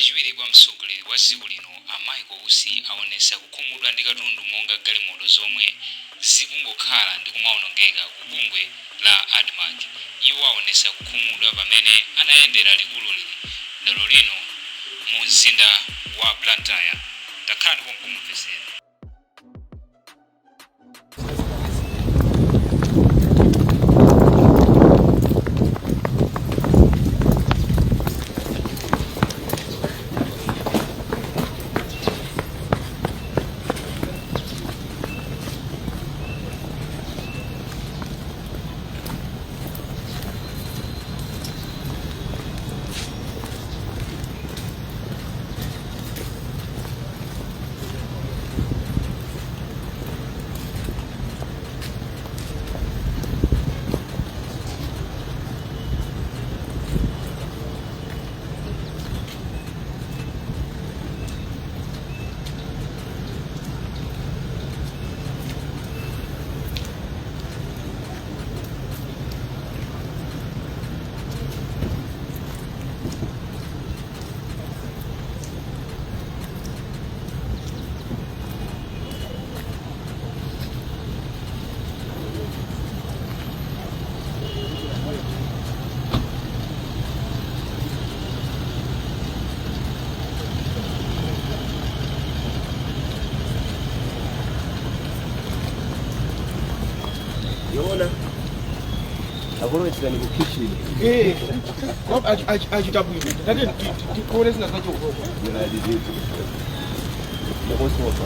kachiwiri kwa mtsogoleri wa dziko lino amayi Kousi aonesa kukhumudwa ndi katundu monga galimoto zomwe zikungokhala ndi kumaonongeka ku bungwe la Admarc. Iwo aonesa kukhumudwa pamene anayendera likulu lero lino mu mzinda wa Blantyre. Takhala kumumvesera. Agora it's going to be kitchen. Hey, come agitabu hivi. Ndio tuone sina sacho huko. Ndio ndio. Ndio smoke.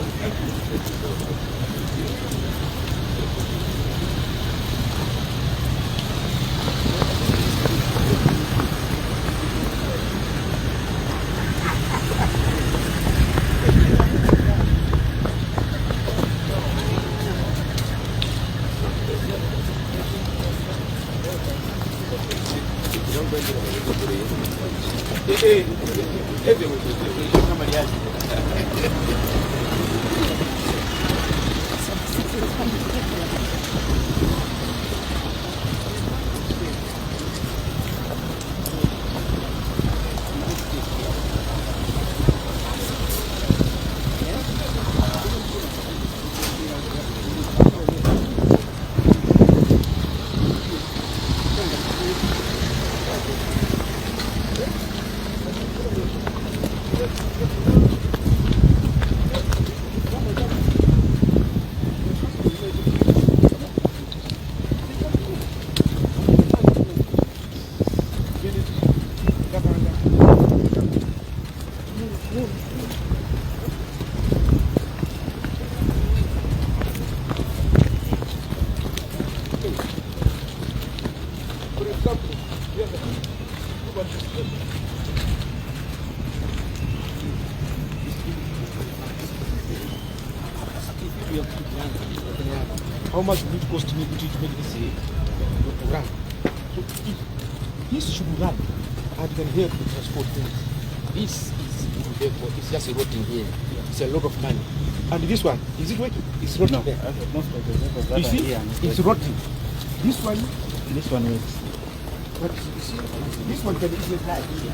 How much will it cost me to make this run? So if this should run and can help to transport things, this is therefore it's just rotting here. It's a lot of money. And this one, is it working? It's rotting No, there. you see, it's rotting. This one works. but you see, this one can easily fly here.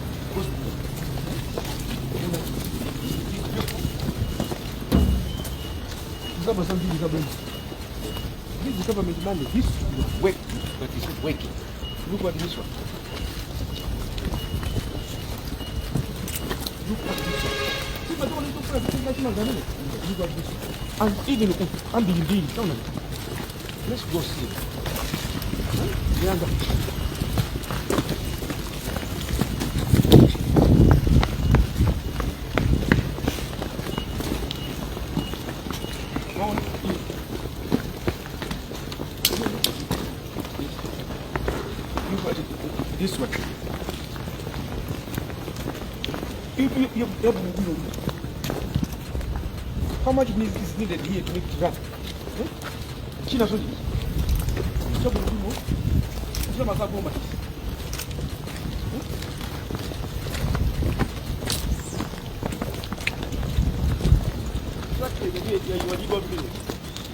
This is government money. This will work, but it's not working. Look at this one. Look at this one. See, but don't look at Look at this one. And even and the indeed, let's go see. This one. How much is needed here to make it run? China so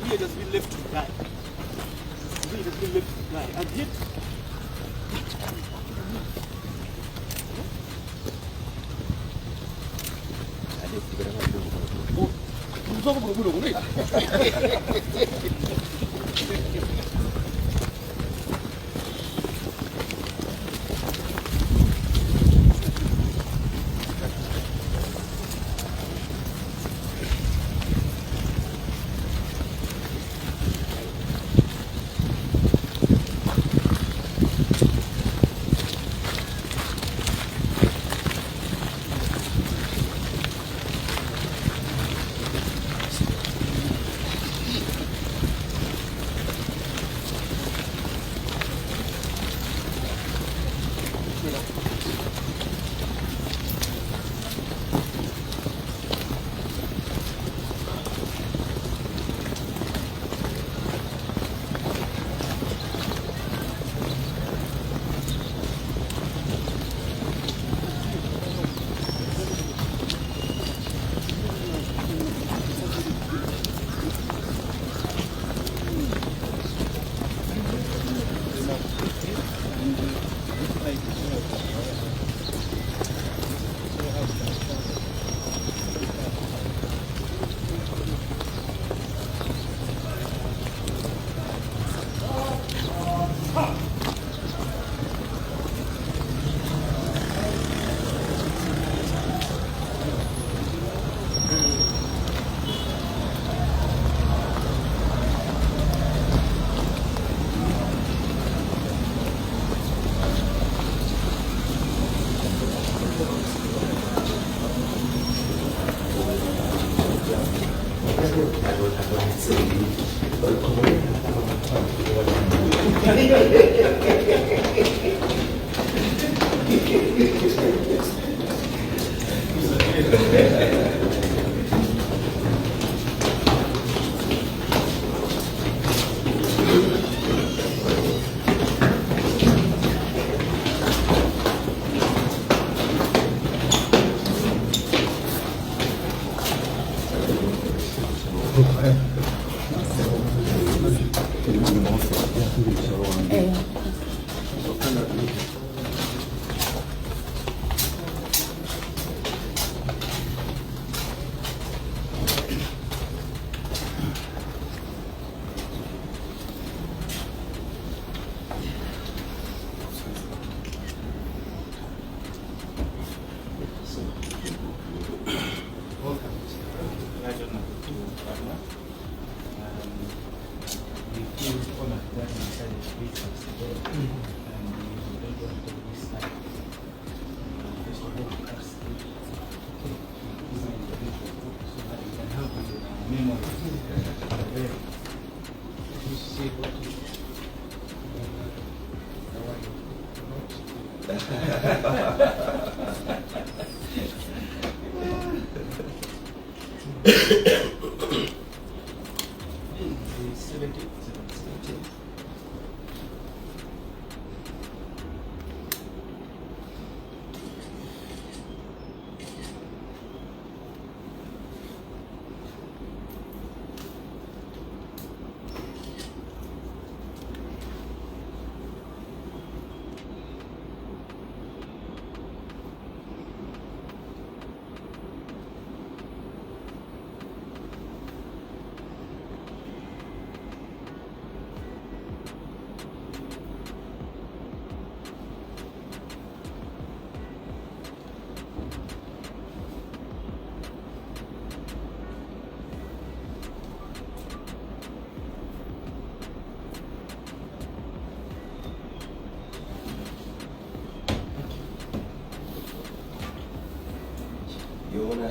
Here has been left to die. Here has been left to die. And yet 무서워 물어보네.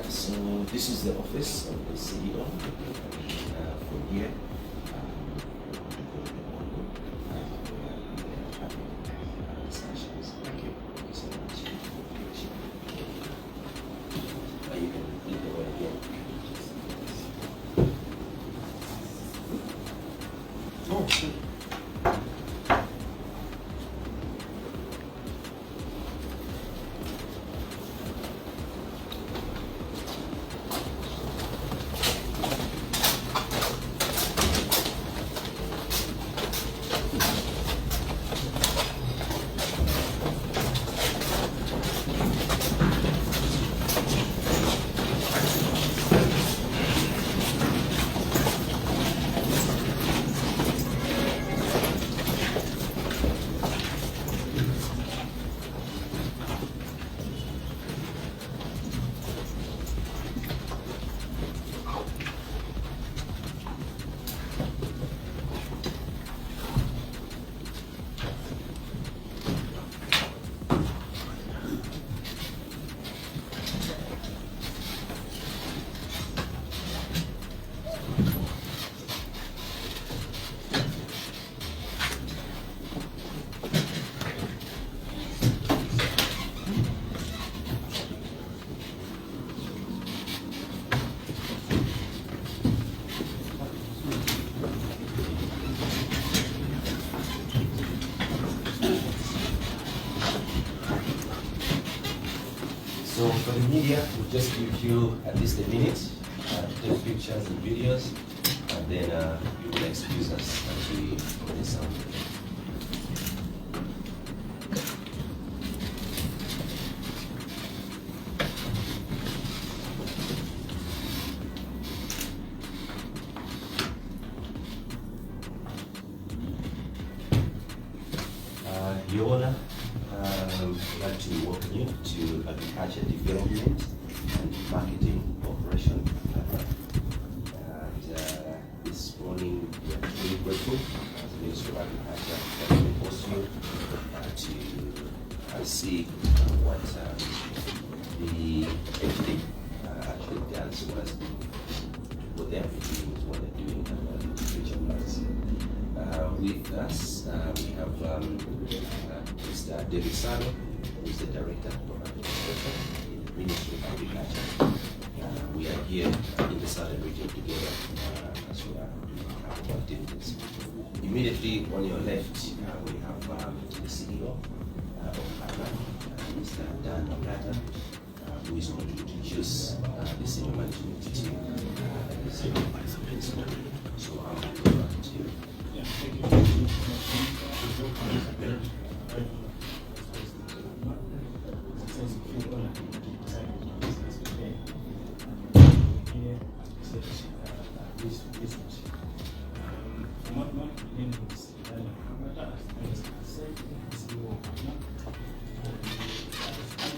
So this is the office of the CEO for here. Thank you. Thank you so much. You can leave the way again. Oh, So for the media, we'll just give you at least a minute to take pictures and videos, and then you will excuse us as we put this on. Your Honor, I'd like to welcome you to Agriculture Development and Marketing Operation. This morning we are truly grateful as the Ministry of Agriculture that we host you to see what the FD actually does, what their meeting is, what they're doing, and what the future plans. With us, we have Mr. David Sano, who is the Director of Administration in the Ministry of Agriculture. We are here in the Southern region together as we are doing our activities. Immediately on your left, we have the CEO of Admarc, Mr. Anapita, who is going to introduce the senior management team. So I'll hand over to you.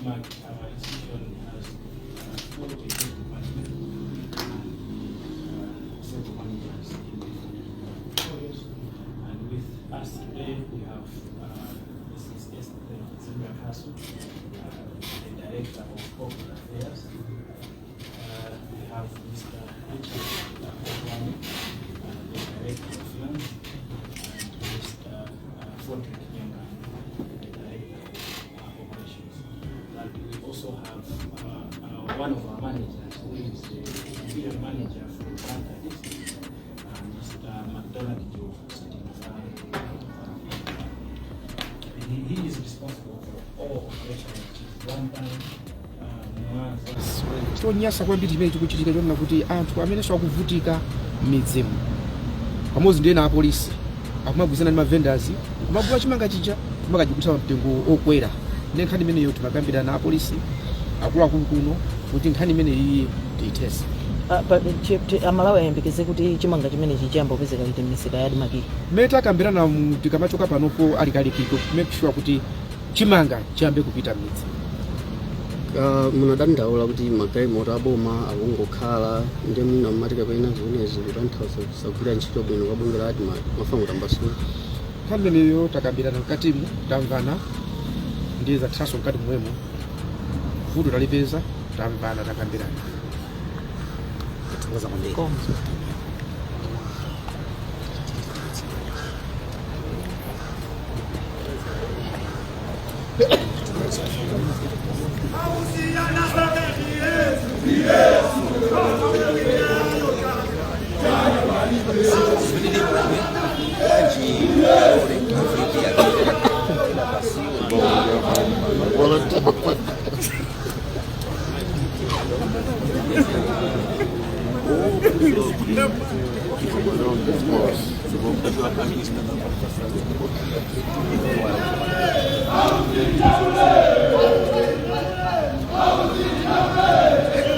Our institution has four executive management and several managers in different portfolios. And with us today, we have Mrs. Esther Castle, the Director of Corporate Affairs. We have Mr. Richard Ogwira, the Director of Finance, and Mr. Frederick Nyanga, the Director of Operations. And we also have one of our managers, who is the video manager for Banta District, Mr. Ndipo, sitting he is responsible for all operations, which is one time. Tonyasa kwambiri chimene chikuchitika chonena kuti anthu amene sakuvutika m'midzimu pamodzi ndi ena apolisi akumagwirizana ndi mavendors kumagula chimanga chija kumakachigulitsa mtengo okwera. Ndi nkhani imeneyo timakambirana na apolisi akuluakulu kuno kuti nkhani imene iyi tiyithese. Amalawi ayembekeze kuti chimanga chimene chiyamba kupezeka kuti m'misika ya Admarc. Mmene takambirana tikamachoka panopo alikalikiko make sure kuti chimanga chiyambe kupita m'midzi. Munadandaula kuti magalimoto aboma akungokhala ndi mwina mmatika pena zimenezi kutanthauza kusagwira ntchito bwino kwa bungwe la Admarc mafanga tambasula. Nkhani imeneyo takambirana mkatimu tamvana ndi zathaso mkati mwemo vuto talipeza tamvana takambirana. Tikuza kwambiri.